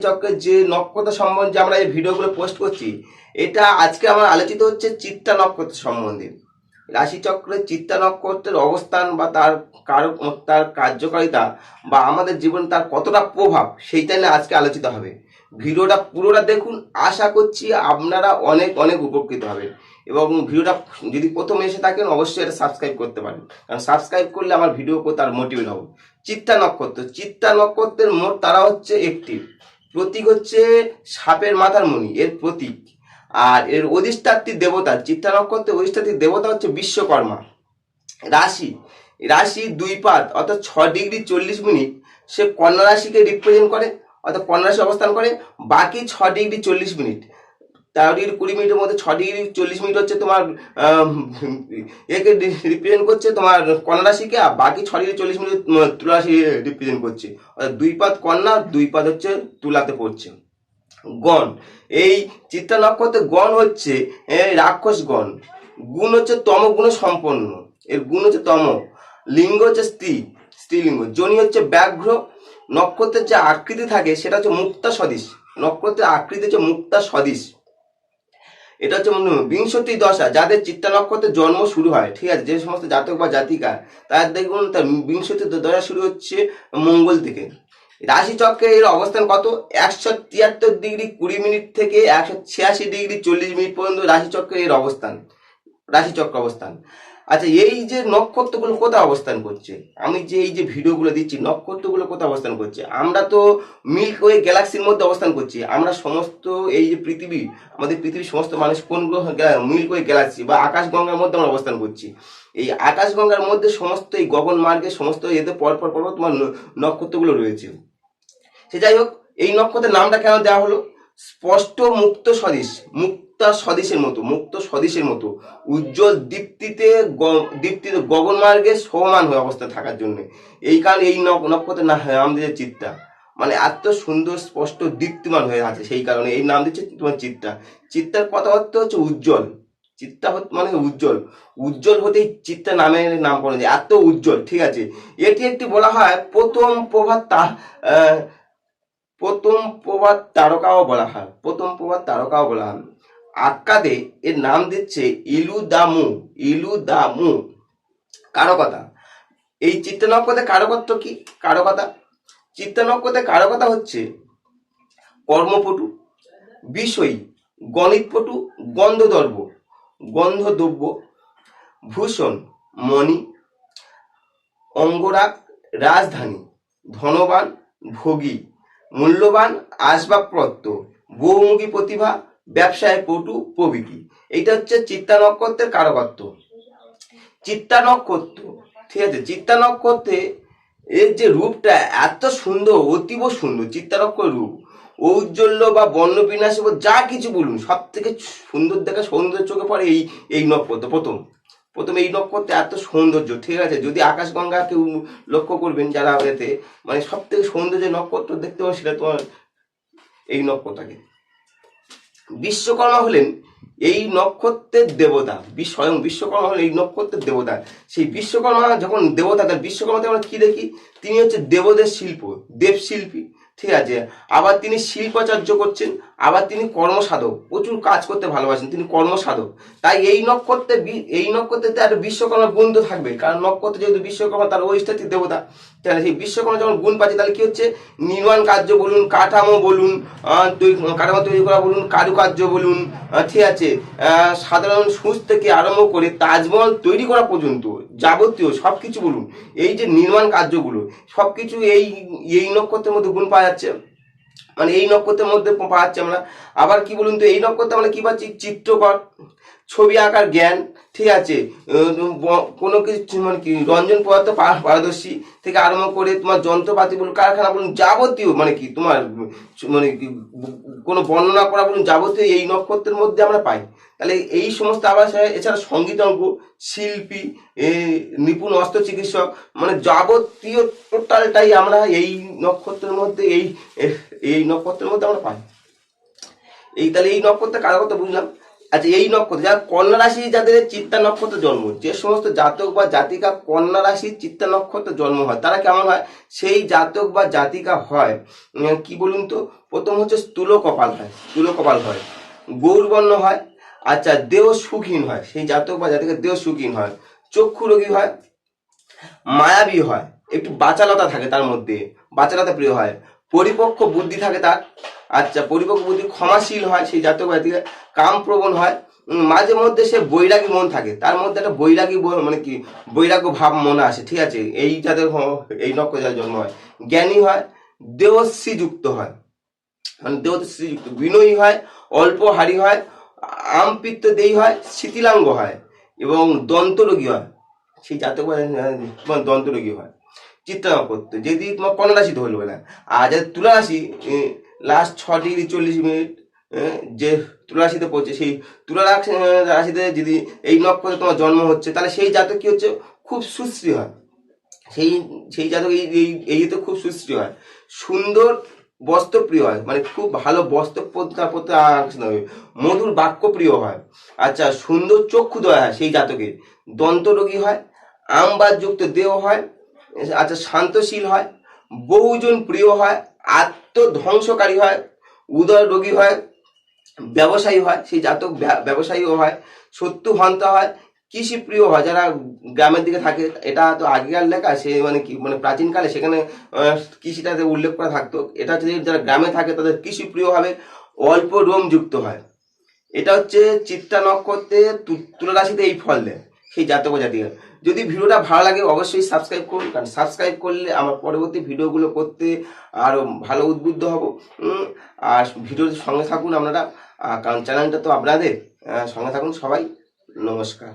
চক্রের যে নক্ষত্র সম্বন্ধে আমরা এই ভিডিওগুলো পোস্ট করছি, এটা আজকে আমার আলোচিত হচ্ছে চিত্তা নক্ষত্র সম্বন্ধে। রাশিচক্রের চিত্তা নক্ষত্রের অবস্থান বা তার কার্যকারিতা বা আমাদের জীবনে তার কতটা প্রভাব, সেইটা নিয়ে আজকে আলোচিত হবে। ভিডিওটা পুরোটা দেখুন, আশা করছি আপনারা অনেক অনেক উপকৃত হবেন। এবং ভিডিওটা যদি প্রথমে এসে থাকেন অবশ্যই এটা সাবস্ক্রাইব করতে পারেন, কারণ সাবস্ক্রাইব করলে আমার ভিডিও করতে আর মোটিভেট হব। চিত্তা নক্ষত্রের মোট তারা হচ্ছে একটি। প্রতীক হচ্ছে সাপের মাথার মণি, এর প্রতীক। আর এর অধিষ্ঠাত্রী দেবতা, চিত্তা নক্ষত্রের অধিষ্ঠাত্রী দেবতা হচ্ছে বিশ্বকর্মা। রাশি দুই পাত অর্থাৎ 6°40', সে কন্যা রাশিকে রিপ্রেজেন্ট করে, অর্থাৎ কন্যা রাশি অবস্থান করে। বাকি 6°40', 13°20'এর মধ্যে 6°40' হচ্ছে তোমার একে রিপ্রেজেন্ট করছে তোমার কন্যা রাশিকে, আর বাকি 6°40' তুলা রাশি রিপ্রেজেন্ট করছে। অর্থাৎ দুই পাত কন্যা, দুই পাত হচ্ছে তুলাতে পড়ছে। গণ, এই চিত্তা নক্ষত্রের গণ হচ্ছে রাক্ষস গণ। গুণ হচ্ছে তম গুণ সম্পন্ন, এর গুণ হচ্ছে তম। লিঙ্গ হচ্ছে স্ত্রীলিঙ্গ। যোনি হচ্ছে ব্যাঘ্র। নক্ষত্রের যে আকৃতি থাকে সেটা হচ্ছে মুক্তা সদৃশ। নক্ষত্রের আকৃতি হচ্ছে মুক্তা সদৃশ। এটা হচ্ছে বিংশতি দশা, যাদের চিত্তা নক্ষত্রের জন্ম শুরু হয়, ঠিক আছে, যে সমস্ত জাতক বা জাতিকা, তার দেখুন তার বিংশতি দশা শুরু হচ্ছে মঙ্গল থেকে। রাশিচক্রে এর অবস্থান কত? 173°20' থেকে 186°40' পর্যন্ত রাশিচক্রে এর অবস্থান, রাশিচক্র অবস্থান। আচ্ছা, এই যে নক্ষত্রগুলো কোথায় অবস্থান করছে, আমি যে এই যে ভিডিওগুলো দিচ্ছি, নক্ষত্রগুলো কোথায় অবস্থান করছে? আমরা তো মিল্কি ওয়ে গ্যালাক্সির মধ্যে অবস্থান করছি। আমরা সমস্ত এই যে পৃথিবী, আমাদের পৃথিবীর সমস্ত মানুষ কোন গ্রহ, মিল্কি ওয়ে গ্যালাক্সি বা আকাশগঙ্গার মধ্যে আমরা অবস্থান করছি। এই আকাশগঙ্গার মধ্যে সমস্ত এই গগন মার্গে সমস্ত এদের পরপর তোমার নক্ষত্রগুলো রয়েছে। সে যাই হোক, এই নক্ষত্রের নামটা কেন দেওয়া হলো? স্পষ্ট মুক্ত সদিশের মতো উজ্জ্বল দীপ্তিতে গগন মার্গে সমান হয়ে অবস্থায় থাকার জন্য, এই কারণে এই নক্ষত্রের নাম দিয়েছে চিত্তা। মানে এত সুন্দর স্পষ্ট দীপ্তিমান হয়ে আছে, সেই কারণে এই নাম দিচ্ছে তোমার চিত্তা। চিত্তার কথা অর্থ হচ্ছে উজ্জ্বল। চিত্তা মানে উজ্জ্বল হতেই চিত্তা নামের নামকরণ, এত উজ্জ্বল, ঠিক আছে। এটি একটি বলা হয় প্রথম প্রভাত তারকাও বলা হয়। আক্কাদে এর নাম দিচ্ছে ইলুদামু। কারকতা, এই চিত্তা নক্ষত্রের কারকত্ব কি? চিত্তা নক্ষত্রের কারকতা হচ্ছে কর্মপটু, বিষয়ী, গণিতপটু, গন্ধদ্রব্য, ভূষণ, মণি, অঙ্গরাগ, রাজধানী, ধনবান, ভোগী, মূল্যবান আসবাবপত্র, বহুমুখী প্রতিভা, ব্যবসায় পটু প্রভৃতি। এইটা হচ্ছে চিত্তা নক্ষত্রের কারকত্ব। চিত্তা নক্ষত্র, ঠিক আছে, চিত্তা নক্ষত্রে এর যে রূপটা এত সুন্দর, অতীব সুন্দর। চিত্তা নক্ষত্রের রূপ ঔজ্জ্বল্য বা বর্ণবিন্যাস যা কিছু বলুন, সব থেকে সুন্দর দেখা, সৌন্দর্য চোখে পড়ে এই নক্ষত্র। প্রথম এই নক্ষত্রে এত সৌন্দর্য, ঠিক আছে। যদি আকাশগঙ্গা কেউ লক্ষ্য করবেন যারা এতে, মানে সব থেকে সৌন্দর্য নক্ষত্র দেখতে পাবেন, সেটা তোমার এই নক্ষত্রকে। বিশ্বকর্মা হলেন এই নক্ষত্রের দেবতা। স্বয়ং বিশ্বকর্মা হলেন এই নক্ষত্রের দেবতা। সেই বিশ্বকর্মা যখন দেবতা, তার বিশ্বকর্মাতে আমরা কি দেখি? তিনি হচ্ছে দেবদের দেবশিল্পী, ঠিক আছে। আবার তিনি শিল্পাচার্য করছেন, আবার তিনি কর্মসাধক, প্রচুর কাজ করতে ভালোবাসেন, তিনি কর্মসাধক। তাই এই নক্ষত্রে একটা বিশ্বকর্মার গুণ তো থাকবে, কারণ নক্ষত্র যেহেতু বিশ্বকর্মা তার অধিষ্ঠাত্রী দেবতা। তাহলে সেই বিশ্বকর্মা যখন গুণ পাচ্ছে, তাহলে কি হচ্ছে? নির্মাণ কার্য বলুন, কাঠামো বলুন, কাঠামো তৈরি করা বলুন, কারুকার্য বলুন, ঠিক আছে, সাধারণ সূচ থেকে আরম্ভ করে তাজমহল তৈরি করা পর্যন্ত যাবতীয় সবকিছু বলুন, এই যে নির্মাণ কার্যগুলো সবকিছু এই নক্ষত্রের মধ্যে গুণ পাওয়া যাচ্ছে, মানে এই নক্ষত্রের মধ্যে পাওয়া যাচ্ছে আমরা। আবার কি বলুন তো, এই নক্ষত্রে আমরা কি পাচ্ছি? চিত্রকর, ছবি আঁকার জ্ঞান, ঠিক আছে, কোনো কিছু মানে কি রঞ্জন পদার্থ পারদর্শী থেকে আরম্ভ করে তোমার যন্ত্রপাতি বলুন, কারখানা বলুন, যাবতীয় মানে কি তোমার মানে কি কোনো বর্ণনা করা বলুন, যাবতীয় এই নক্ষত্রের মধ্যে আমরা পাই। তাহলে এই সমস্ত আবার এছাড়া সঙ্গীতজ্ঞ, শিল্পী, নিপুণ অস্ত্র চিকিৎসক, মানে যাবতীয় টোটালটাই আমরা এই নক্ষত্রের মধ্যে আমরা পাই। তাহলে এই নক্ষত্রের কারো কথা বুঝলাম। আচ্ছা, এই নক্ষত্র যারা কন্যা রাশি, যাদের চিত্তা নক্ষত্র জন্ম, যে সমস্ত জাতক বা জাতিকা কন্যা রাশির চিত্তা নক্ষত্র জন্ম হয়, তারা কেমন হয়? সেই জাতক বা জাতিকা হয় কি বলুন তো, প্রথম হচ্ছে স্থূল কপাল হয়, স্থূল কপাল হয়, গৌরবর্ণ হয়, আচ্ছা দেহ সুখহীন হয়, সেই জাতক বা জাতিকে দেহ সুখহীন হয়, চক্ষু রোগী হয়, মায়াবী হয়, একটু বাচালতা থাকে তার মধ্যে, বাচালতা প্রিয় হয়, পরিপক্ক বুদ্ধি থাকে তার, আচ্ছা পরিপক্ক বুদ্ধি, ক্ষমাশীল হয় সেই জাতক বা জাতিকে, কামপ্রবণ হয়, মাঝে মধ্যে সে বৈরাগী মন থাকে, তার মধ্যে একটা বৈরাগী মানে কি বৈরাগ্য ভাব মনে আসে, ঠিক আছে, এই যাদের এই নক্ষত্রের জন্ম হয়। জ্ঞানী হয়, দেবশ্রীযুক্ত হয়, মানে দেবশ্রীযুক্ত, বিনয়ী হয়, অল্পহারী হয়, আমপিত্ত দেহী হয়, শিথিলাঙ্গ হয়, এবং দন্তরোগী হয়, সেই জাতক তোমার দন্তরোগী হয়। চিত্রা নক্ষত্র যদি তোমার কন্যা রাশিতে হলো না, আর যাদের তুলা রাশি লাস্ট 6 ডিগ্রি 40 মিনিট যে তুলা রাশিতে পড়ছে, সেই তুলা রাশিতে যদি এই নক্ষত্রে তোমার জন্ম হচ্ছে, তাহলে সেই জাতক কি হচ্ছে, খুব সুশ্রী হয়, সেই সেই জাতক এই তো খুব সুশ্রী হয়, সুন্দর বস্ত্রপ্রিয় হয়, মানে খুব ভালো বস্ত্র পরতে আকর্ষণ হবে, মধুর বাক্য প্রিয় হয়, আচ্ছা সুন্দর চক্ষুদয় হয় সেই জাতকে, দন্তরোগী হয়, আমবাদযুক্ত দেহ হয়, আচ্ছা শান্তশীল হয়, বহুজন প্রিয় হয়, আত্মধ্বংসকারী হয়, উদয় রোগী হয়, ব্যবসায়ী হয় সেই জাতক, ব্যবসায়ীও হয়, শত্রুহন্তা হয়, কৃষি প্রিয় হয়, যারা গ্রামের দিকে থাকে, এটা তো আগেকার লেখা, সে মানে কি মানে প্রাচীনকালে সেখানে কৃষিটাতে উল্লেখ করা থাকতো, এটা হচ্ছে যারা গ্রামে থাকে তাদের কৃষি প্রিয় হবে, অল্প রোম যুক্ত হয়। এটা হচ্ছে চিত্রা নক্ষত্রে তুলা রাশিতে এই ফল দেয় সেই জাতক জাতিকে। যদি ভিডিওটা ভালো লাগে অবশ্যই সাবস্ক্রাইব করুন, কারণ সাবস্ক্রাইব করলে আমার পরবর্তী ভিডিওগুলো করতে আরো ভালো উদ্বুদ্ধ হব। আর ভিডিওর সঙ্গে থাকুন আপনারা, কারণ চ্যানেলটা তো আপনাদের, সঙ্গে থাকুন সবাই। নমস্কার।